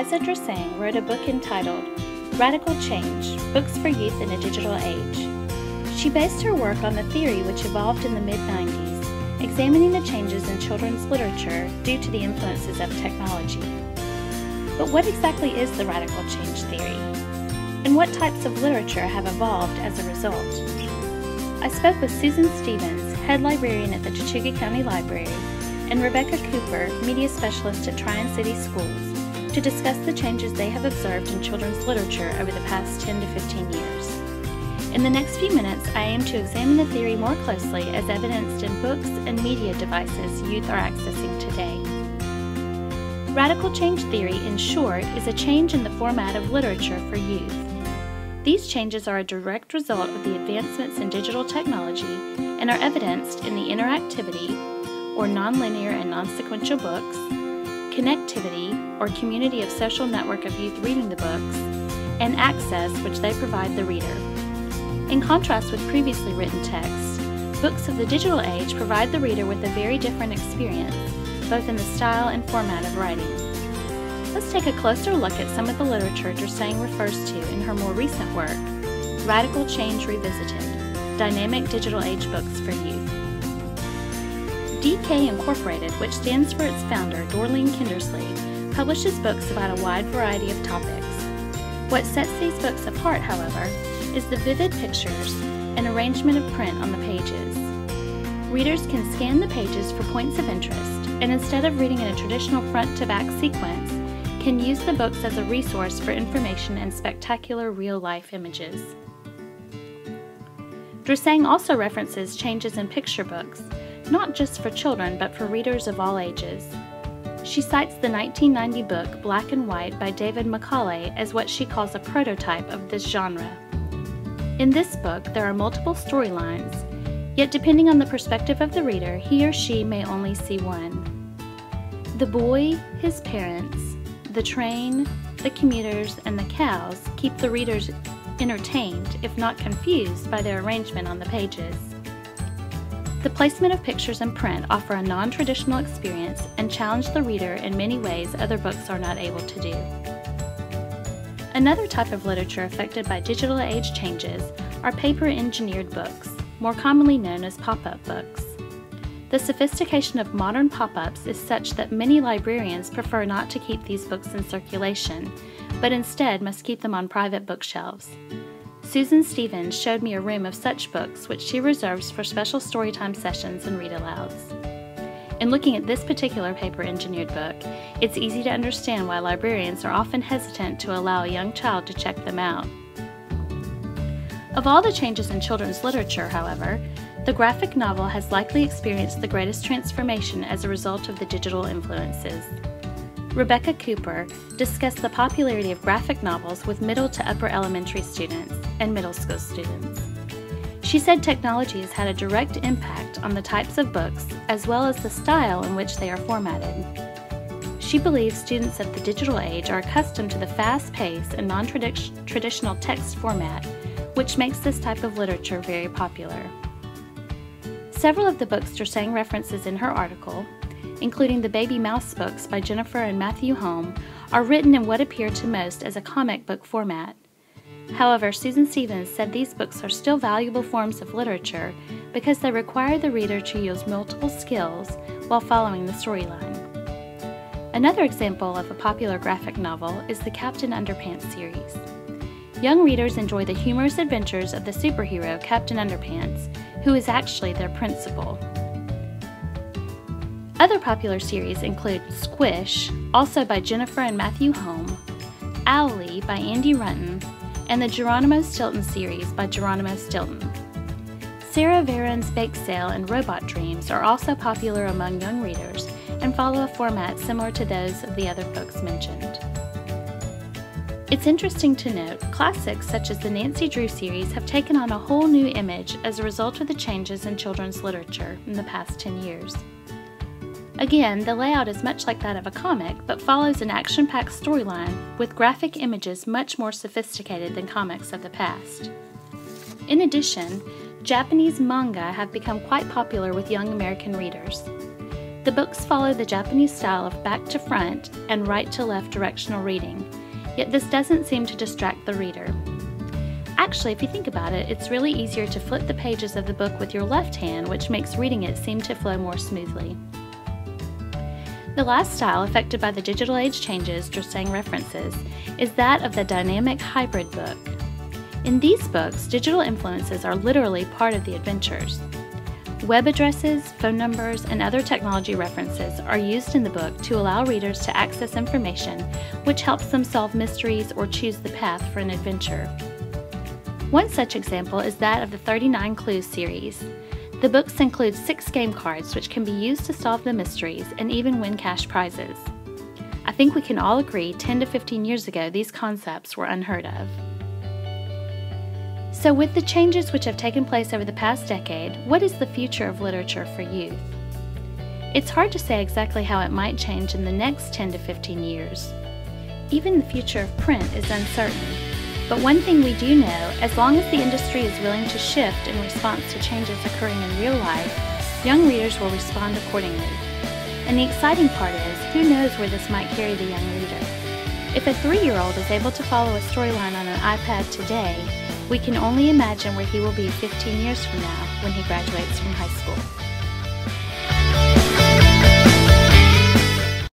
Liza Dressang wrote a book entitled Radical Change, Books for Youth in a Digital Age. She based her work on the theory which evolved in the mid-90s, examining the changes in children's literature due to the influences of technology. But what exactly is the radical change theory? And what types of literature have evolved as a result? I spoke with Susan Stevens, head librarian at the Chattooga County Library, and Rebecca Cooper, media specialist at Tri-City Schools, to discuss the changes they have observed in children's literature over the past 10 to 15 years. In the next few minutes, I aim to examine the theory more closely as evidenced in books and media devices youth are accessing today. Radical change theory, in short, is a change in the format of literature for youth. These changes are a direct result of the advancements in digital technology and are evidenced in the interactivity, or nonlinear and non-sequential books, connectivity, or community of social network of youth reading the books, and access, which they provide the reader. In contrast with previously written texts, books of the digital age provide the reader with a very different experience, both in the style and format of writing. Let's take a closer look at some of the literature Dressang refers to in her more recent work, Radical Change Revisited, Dynamic Digital Age Books for Youth. DK Incorporated, which stands for its founder, Dorleen Kindersley, publishes books about a wide variety of topics. What sets these books apart, however, is the vivid pictures and arrangement of print on the pages. Readers can scan the pages for points of interest, and instead of reading in a traditional front-to-back sequence, can use the books as a resource for information and spectacular real-life images. Dressang also references changes in picture books, not just for children but for readers of all ages. She cites the 1990 book Black and White by David Macaulay as what she calls a prototype of this genre. In this book, there are multiple storylines, yet depending on the perspective of the reader, he or she may only see one. The boy, his parents, the train, the commuters, and the cows keep the readers entertained, if not confused, by their arrangement on the pages. The placement of pictures in print offer a non-traditional experience and challenge the reader in many ways other books are not able to do. Another type of literature affected by digital age changes are paper-engineered books, more commonly known as pop-up books. The sophistication of modern pop-ups is such that many librarians prefer not to keep these books in circulation, but instead must keep them on private bookshelves. Susan Stevens showed me a room of such books which she reserves for special storytime sessions and read-alouds. In looking at this particular paper-engineered book, it's easy to understand why librarians are often hesitant to allow a young child to check them out. Of all the changes in children's literature, however, the graphic novel has likely experienced the greatest transformation as a result of the digital influences. Rebecca Cooper discussed the popularity of graphic novels with middle to upper elementary students and middle school students. She said technology has had a direct impact on the types of books as well as the style in which they are formatted. She believes students of the digital age are accustomed to the fast pace and non-traditional text format, which makes this type of literature very popular. Several of the books Dressang references in her article, including the Baby Mouse books by Jennifer and Matthew Holm, are written in what appear to most as a comic book format. However, Susan Stevens said these books are still valuable forms of literature because they require the reader to use multiple skills while following the storyline. Another example of a popular graphic novel is the Captain Underpants series. Young readers enjoy the humorous adventures of the superhero Captain Underpants, who is actually their principal. Other popular series include Squish, also by Jennifer and Matthew Holm, Owlie by Andy Runton, and the Geronimo Stilton series by Geronimo Stilton. Sarah Varon's Bake Sale and Robot Dreams are also popular among young readers and follow a format similar to those of the other books mentioned. It's interesting to note, classics such as the Nancy Drew series have taken on a whole new image as a result of the changes in children's literature in the past 10 years. Again, the layout is much like that of a comic, but follows an action-packed storyline with graphic images much more sophisticated than comics of the past. In addition, Japanese manga have become quite popular with young American readers. The books follow the Japanese style of back to front and right to left directional reading, yet this doesn't seem to distract the reader. Actually, if you think about it, it's really easier to flip the pages of the book with your left hand, which makes reading it seem to flow more smoothly. The last style affected by the digital age changes Dressing references is that of the dynamic hybrid book. In these books, digital influences are literally part of the adventures. Web addresses, phone numbers, and other technology references are used in the book to allow readers to access information which helps them solve mysteries or choose the path for an adventure. One such example is that of the 39 Clues series. The books include 6 game cards which can be used to solve the mysteries and even win cash prizes. I think we can all agree 10 to 15 years ago these concepts were unheard of. So with the changes which have taken place over the past decade, what is the future of literature for youth? It's hard to say exactly how it might change in the next 10 to 15 years. Even the future of print is uncertain. But one thing we do know, as long as the industry is willing to shift in response to changes occurring in real life, young readers will respond accordingly. And the exciting part is, who knows where this might carry the young reader? If a 3-year-old is able to follow a storyline on an iPad today, we can only imagine where he will be 15 years from now when he graduates from high school.